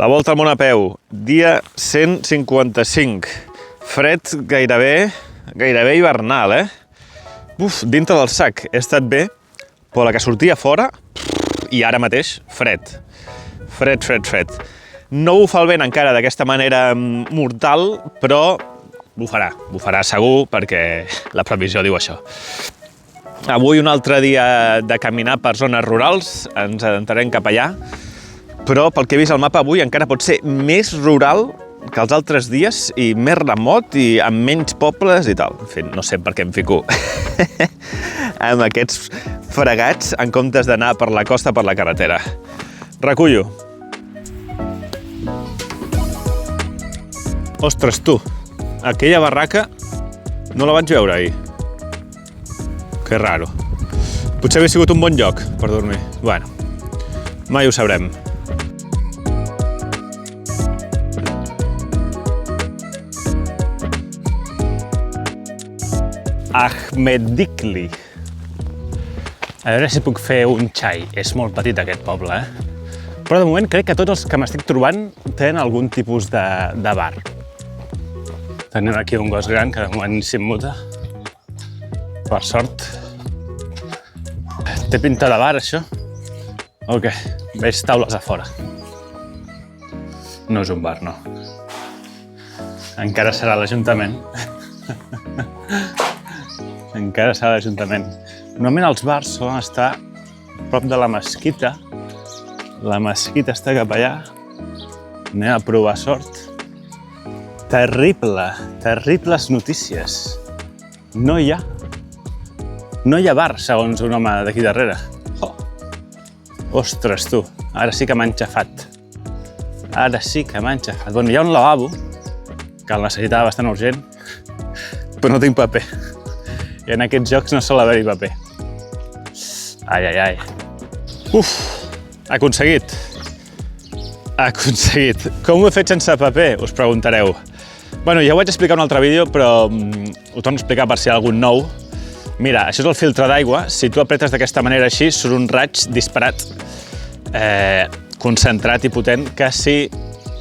La volta al món a peu, dia 155. Fred gairebé hivernal, Uf, dintre del sac he estat bé, però la que sortia fora, i ara mateix, fred. Fred. No bufa el vent encara d'aquesta manera mortal, però bufarà segur, perquè la previsió diu això. Avui un altre dia de caminar per zones rurals, ens adentrarem cap allà, però pel que he vist al mapa avui encara pot ser més rural que els altres dies i més remot i amb menys pobles i tal. En fi, no sé per què em fico amb aquests fregats en comptes d'anar per la costa per la carretera. Recullo. Ostres, tu, aquella barraca no la vaig veure ahir. Que raro. Potser hauria sigut un bon lloc per dormir. Bueno, mai ho sabrem. Ahmedlikli. A veure si puc fer un xai. És molt petit aquest poble, Però de moment crec que tots els que m'estic trobant tenen algun tipus de bar. Tenim aquí un gos gran que de moment s'immuta. Per sort. Té pinta de bar, això? O què? Veig taules a fora. No és un bar, no. Encara serà l'Ajuntament. Encara serà l'Ajuntament. Normalment els bars solen estar a prop de la mesquita. La mesquita està cap allà. Anem a provar sort. Terribles notícies. No hi ha bar, segons un home d'aquí darrere. Oh. Ostres, tu, ara sí que m'ha enxafat. Bueno, hi ha un lavabo, que el necessitava bastant urgent, però no tinc paper. I en aquests jocs no sol haver-hi paper. Ai. Uf, aconseguit. Com ho he fet sense paper, us preguntareu. Bueno, ja ho vaig explicar en un altre vídeo, però ho torno a explicar per si hi ha algun nou. Mira, això és el filtre d'aigua. Si tu apretes d'aquesta manera així, surt un raig disparat, concentrat i potent, que si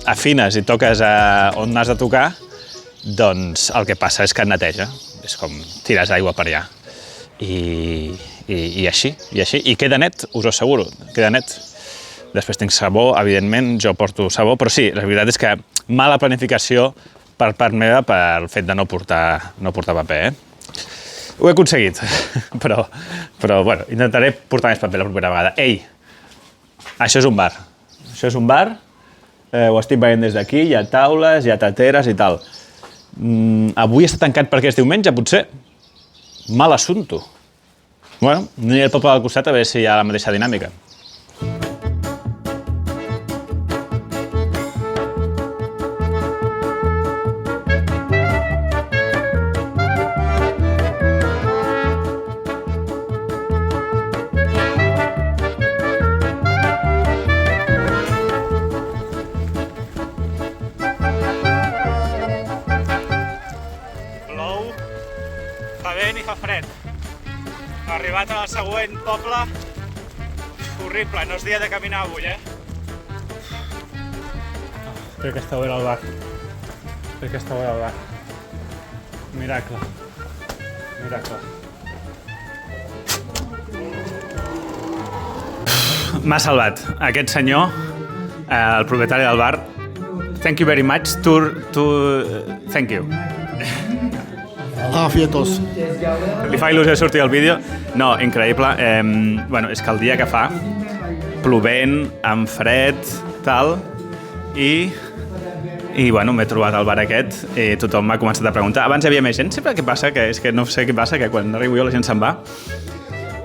afines i toques on n'has de tocar, doncs el que passa és que et neteja. És com tires aigua per allà. I així. I queda net, us ho asseguro, queda net. Després tinc sabó, evidentment, jo porto sabó, però sí, la veritat és que mala planificació per part meva pel fet de no portar paper, Ho he aconseguit, però bueno, intentaré portar més paper la propera vegada. Ei, això és un bar. Ho estic veient des d'aquí, hi ha taules, hi ha tateres i tal. Avui està tancat perquè és diumenge, potser. Mal assumpto. Bueno, aniré al poble del costat a veure si hi ha la mateixa dinàmica. Fa vent i fa fred. Arribat al següent poble, horrible, no és dia de caminar avui, Crec que està obert el bar. Miracle. M'ha salvat aquest senyor, el propietari del bar. Thank you very much. Thank you. Afietos. Li fa il·lusió sortir al vídeo. No, increïble. Bueno, és que el dia que fa, plovent, amb fred, tal, i bueno, m'he trobat al bar aquest i tothom m'ha començat a preguntar. Abans hi havia més gent, sempre què passa, que és que no sé què passa, que quan arribo jo la gent se'n va.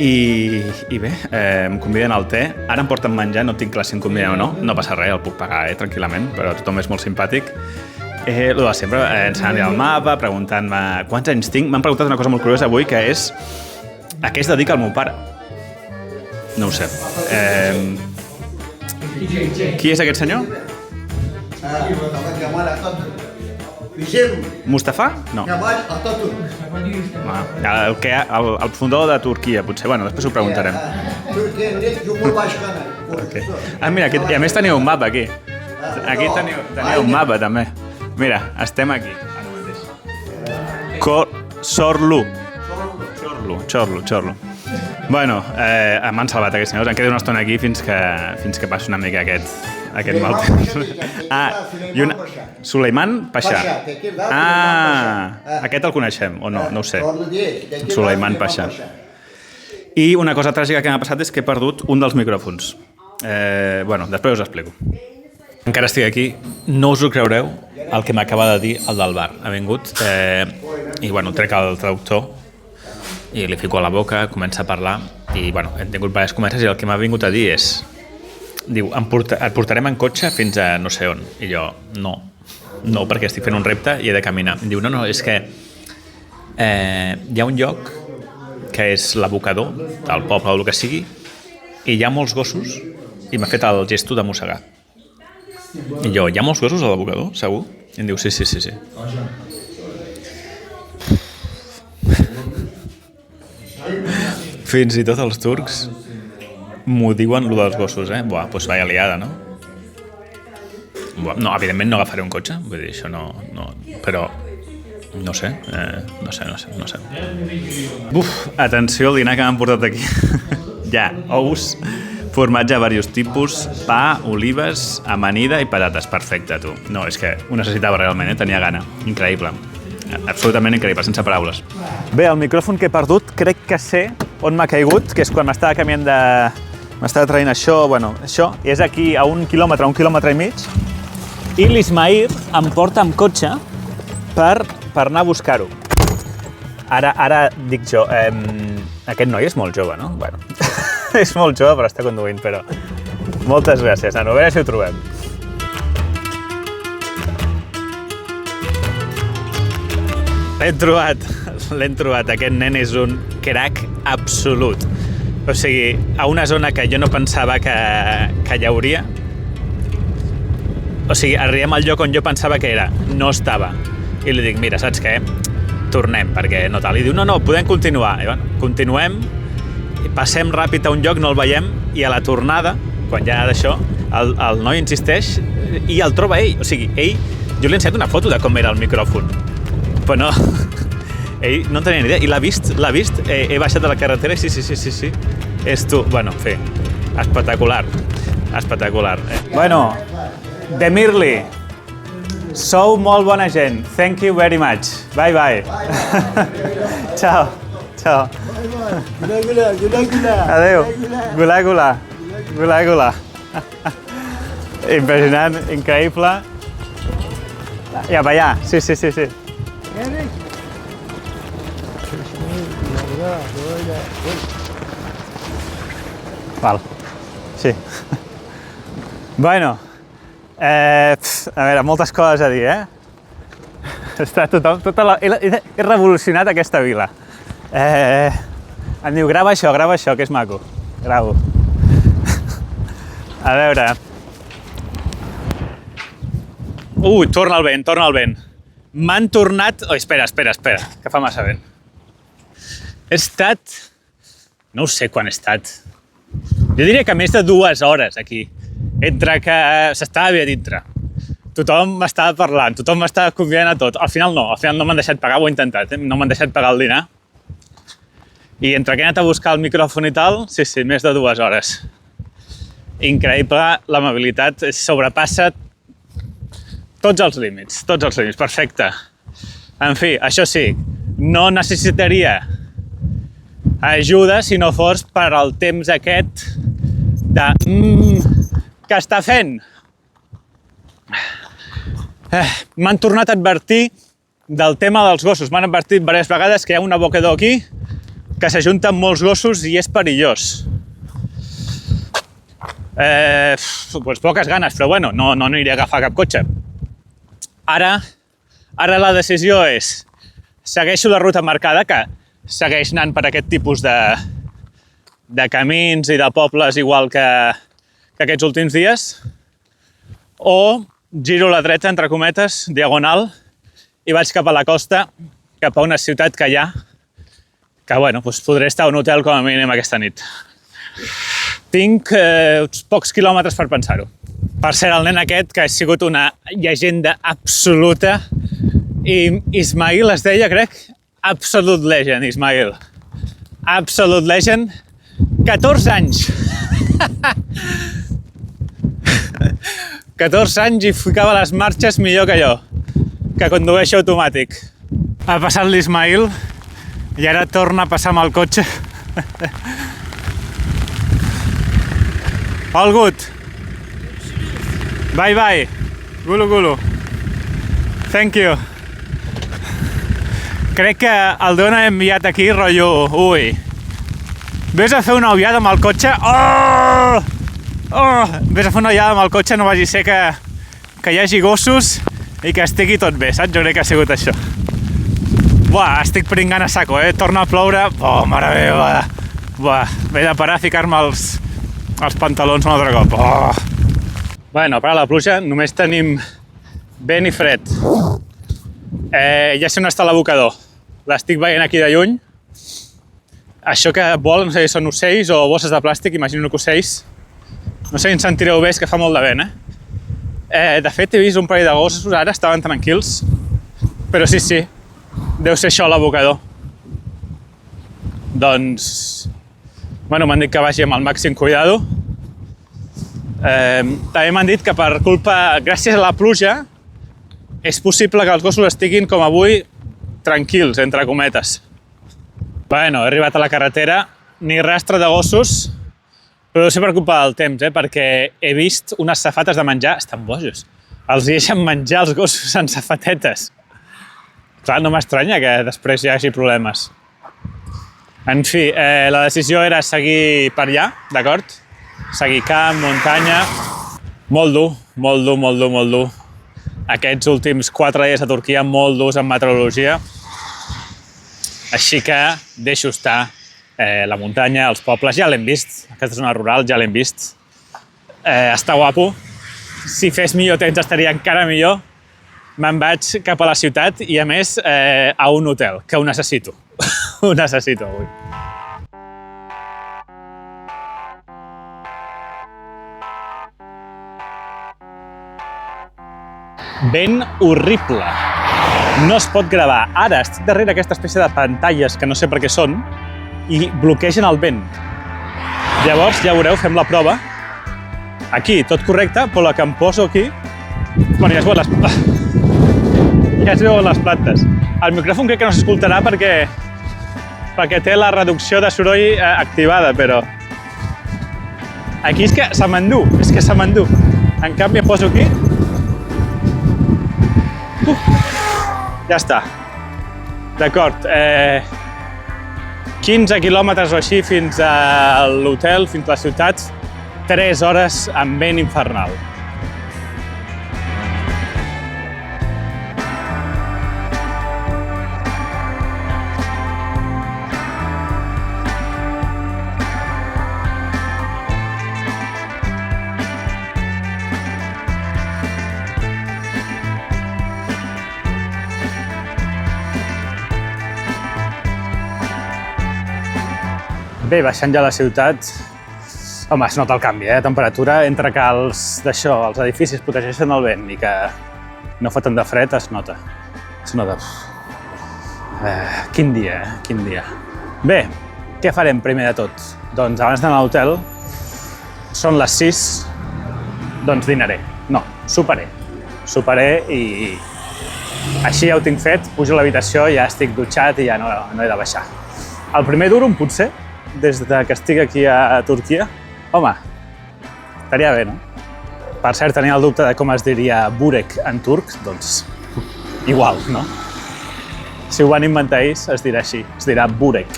I bé, em conviden al te. Ara em porten menjar, no tinc clar si em conviden o no. No passa res, el puc pagar tranquil·lament, però tothom és molt simpàtic. El de sempre, ensenyant-li el mapa, preguntant-me quants anys tinc. M'han preguntat una cosa molt curiosa avui, que és a què es dedica el meu pare. No ho sé. Qui és aquest senyor? Mustafa? No. El fundador de Turquia, potser. Bueno, després ho preguntarem. Okay. Ah, mira, i a més teniu un mapa aquí. Aquí teniu un mapa, també. Mira, estem aquí. Ara mateix. Chorlu. Bueno, m'han salvat aquests senyors. Em quedo una estona aquí fins que passi una mica aquest mal temps. I una... Suleiman Pasha. Aquest el coneixem, o no? No ho sé. Suleiman Pasha. I una cosa tràgica que m'ha passat és que he perdut un dels micròfons. Bueno, després us explico. Encara estic aquí. No us ho creureu el que m'acaba de dir el del bar. Ha vingut i, bueno, trec el traductor i li fico a la boca, comença a parlar i, bueno, hem tingut diverses converses i el que m'ha vingut a dir és, diu, et portarem en cotxe fins a no sé on. I jo, no, perquè estic fent un repte i he de caminar. Diu, no, és que hi ha un lloc que és l'abocador del poble o el que sigui i hi ha molts gossos i m'ha fet el gesto de mossegar. I jo, hi ha molts gossos a l'abocador, segur? I em diu, sí. Fins i tot els turcs m'ho diuen, lo dels gossos, eh? Buah, doncs vaya liada, no? Buah, no, evidentment no agafaré un cotxe, vull dir, això no, però no sé. Buf, atenció al dinar que m'han portat aquí. Ja, ous, formatge de diversos tipus, pa, olives, amanida i patates. Perfecte, tu. No, és que ho necessitava realment, tenia gana. Increïble. Absolutament increïble, sense paraules. Bé, el micròfon que he perdut crec que sé on m'ha caigut, que és quan m'estava canviant de... M'estava traient això, això, i és aquí a 1 quilòmetre i mig, i l'Ismaïl em porta amb cotxe per anar a buscar-ho. Ara dic jo, aquest noi és molt jove, no? Bueno, és molt jove per estar conduint, però... Moltes gràcies, nano, a veure si ho trobem. L'hem trobat. Aquest nen és un crac absolut. O sigui, a una zona que jo no pensava que hi hauria. O sigui, arribem al lloc on jo pensava que era. No estava. I li dic, mira, saps què? Tornem, perquè no tal. I diu, no, podem continuar. I bueno, continuem, passem ràpid a un lloc, no el veiem, i a la tornada, quan ja d'això, el noi insisteix i el troba ell. O sigui, jo li he ensenyat una foto de com era el micròfon. Però no, ell no en tenia ni idea, i l'ha vist, he baixat de la carretera i sí, és tu. Bueno, en fi, espectacular. Bueno, Demirli, sou molt bona gent, thank you very much, bye. Ciao. Gula. Adeu, gula. Impressionant, increïble. Ja, va allà, sí. Val, sí. Bueno, a veure, moltes coses a dir, Està tothom, he revolucionat aquesta vila. Em diu, grava això, que és maco. Gravo. A veure... torna el vent. M'han tornat... Oh, espera, que fa massa vent. He estat... No ho sé quan he estat. Jo diria que més de 2 hores aquí. Entre que s'estava bé a dintre. Tothom m'estava parlant, tothom m'estava convidant a tot. Al final no m'han deixat pagar, ho he intentat, no m'han deixat pagar el dinar. I entre que he anat a buscar el micròfon i tal, sí, més de 2 hores. Increïble, l'amabilitat sobrepassa tots els límits, perfecte. En fi, això sí, no necessitaria ajuda si no fos per al temps aquest de... Què està fent? M'han tornat a advertir del tema dels gossos. M'han advertit diverses vegades que hi ha un abocador aquí que s'ajunta amb molts gossos i és perillós. Pues poques ganes, però bueno, no aniré a agafar cap cotxe. Ara la decisió és, segueixo la ruta marcada, que segueix anant per aquest tipus de camins i de pobles igual que aquests últims dies, o giro a la dreta, entre cometes, diagonal, i vaig cap a la costa, cap a una ciutat que hi ha, que bueno, podré estar a un hotel com a mínim aquesta nit. Tinc uns pocs quilòmetres per pensar-ho. Per cert, el nen aquest, que ha sigut una llegenda absoluta, i Ismail es deia, crec, Absolute Legend, Ismail. Absolute Legend, 14 anys. 14 anys i ficava les marxes millor que jo, que condueix automàtic. Ha passat l'Ismail i ara torna a passar amb el cotxe. All good. Bye bye. Gulu gulu. Thank you. Crec que el Don ha enviat aquí, rotllo, ui, vés a fer una ullada amb el cotxe. Oh! Oh! Vés a fer una ullada amb el cotxe, no vagi a ser que hi hagi gossos i que estigui tot bé, saps? Jo crec que ha sigut això. Buah, estic pringant a saco, Torna a ploure. Oh, mare meva. Buah, m'he de parar a ficar-me els pantalons un altre cop. Oh! Bueno, per a la pluja només tenim vent i fred. Ja sé on està l'abocador. L'estic veient aquí de lluny. Això que volen, no sé si són ocells o bosses de plàstic, imagino que ocells. No sé si en sentireu bé, és que fa molt de vent, De fet, he vist un parell de gossos ara, estaven tranquils. Però sí, deu ser això l'abocador. Doncs... Bueno, m'han dit que vagi amb el màxim cuidado. També m'han dit que per culpa, gràcies a la pluja, és possible que els gossos estiguin com avui tranquils, entre cometes. Bueno, he arribat a la carretera, ni rastre de gossos, però deu ser per culpa del temps, perquè he vist unes safates de menjar, estan bojos. Els deixen menjar els gossos en safatetes. Clar, no m'estranya que després hi hagi problemes. En fi, la decisió era seguir per allà, d'acord? Seguir camp, muntanya... Molt dur, molt dur, molt dur, molt dur. Aquests últims 4 dies a Turquia molt durs en meteorologia. Així que deixo estar la muntanya, els pobles, ja l'hem vist. Aquesta zona rural ja l'hem vist. Està guapo. Si fes millor temps estaria encara millor. Me'n vaig cap a la ciutat i, a més, a un hotel, que ho necessito. Ho necessito avui. Vent horrible. No es pot gravar. Ara estic darrere aquesta espècie de pantalles que no sé per què són i bloquegen el vent. Llavors, ja veureu, fem la prova. Aquí, tot correcte, però la que em poso aquí... Bueno, ja es veuen les plantes. El micròfon crec que no s'escoltarà perquè té la reducció de soroll activada, però... Aquí és que se m'endú, En canvi, em poso aquí... Ja està. D'acord. 15 quilòmetres o així fins a l'hotel, fins a la ciutat. 3 hores amb vent infernal. Bé, baixant ja a la ciutat, home, es nota el canvi, de temperatura, entre que els edificis protegeixen el vent i que no fa tant de fred, es nota. Quin dia, quin dia. Bé, què farem primer de tot? Doncs abans d'anar a l'hotel, són les 6, doncs dinaré. No, soparé. Soparé i així ja ho tinc fet, pujo a l'habitació, ja estic dutxat i ja no he de baixar. El primer durum, potser, des que estic aquí a Turquia, home, estaria bé, no? Per cert, tenia el dubte de com es diria burek en turc, doncs igual, no? Si ho van inventar ells, es dirà així, es dirà burek.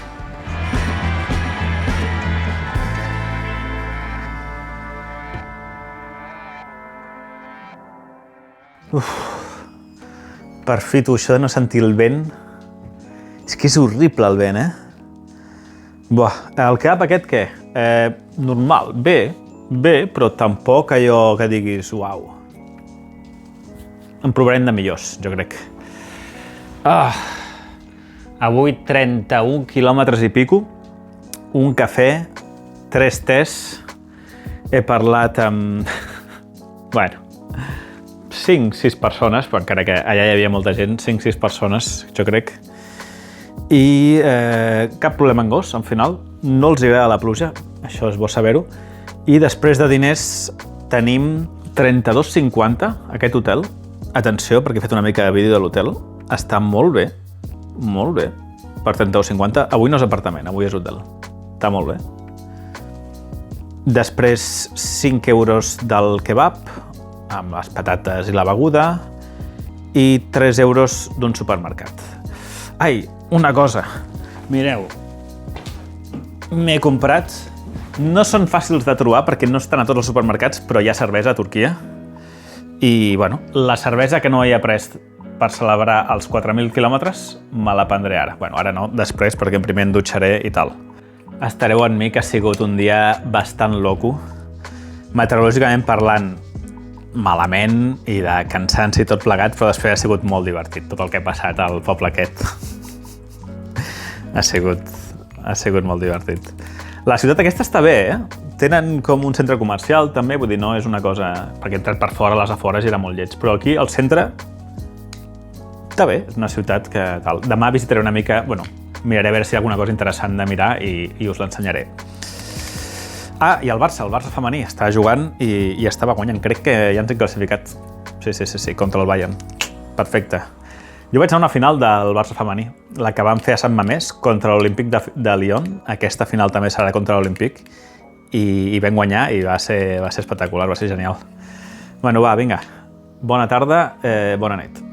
Per fi, tu, això de no sentir el vent, és que és horrible el vent, Buah, el cap aquest què? Normal, bé, però tampoc allò que diguis, uau. En provarem de millors, jo crec. Avui 31 quilòmetres i pico, un cafè, 3 tés, he parlat amb Bueno, 5-6 persones, però encara que allà hi havia molta gent, 5-6 persones, jo crec. I cap problema en gos, al final. No els hi agrada la pluja, això és bo saber-ho. I després de diners tenim 32,50 aquest hotel. Atenció, perquè he fet una mica de vídeo de l'hotel. Està molt bé, per 32,50. Avui no és apartament, avui és hotel. Està molt bé. Després 5 euros del kebab, amb les patates i la beguda, i 3 euros d'un supermercat. Ai, una cosa. Mireu, m'he comprat... No són fàcils de trobar perquè no estan a tots els supermercats, però hi ha cervesa a Turquia. I, bueno, la cervesa que no he pres per celebrar els 4.000 quilòmetres, me la prendré ara. Bueno, ara no, després, perquè primer em dutxaré i tal. Estareu en mi que ha sigut un dia bastant loco. Meteorològicament parlant, malament i de cansanci i tot plegat, però després ha sigut molt divertit tot el que ha passat al poble aquest. Ha sigut molt divertit. La ciutat aquesta està bé, Tenen com un centre comercial, també, vull dir, no és una cosa... Perquè he entrat per fora, a les afores, i era molt lleig. Però aquí, al centre, està bé, és una ciutat que tal. Demà visitaré una mica... Bueno, miraré a veure si hi ha alguna cosa interessant de mirar i us l'ensenyaré. Ah, i el Barça femení, està jugant i estava guanyant. Crec que ja ens hem classificat. Sí, contra el Bayern. Perfecte. Jo vaig a una final del Barça femení, la que vam fer a Sant Mamés contra l'Olímpic de Lyon. Aquesta final també serà contra l'Olímpic i vam guanyar i va ser espectacular, va ser genial. Bueno, va, vinga. Bona tarda, bona nit.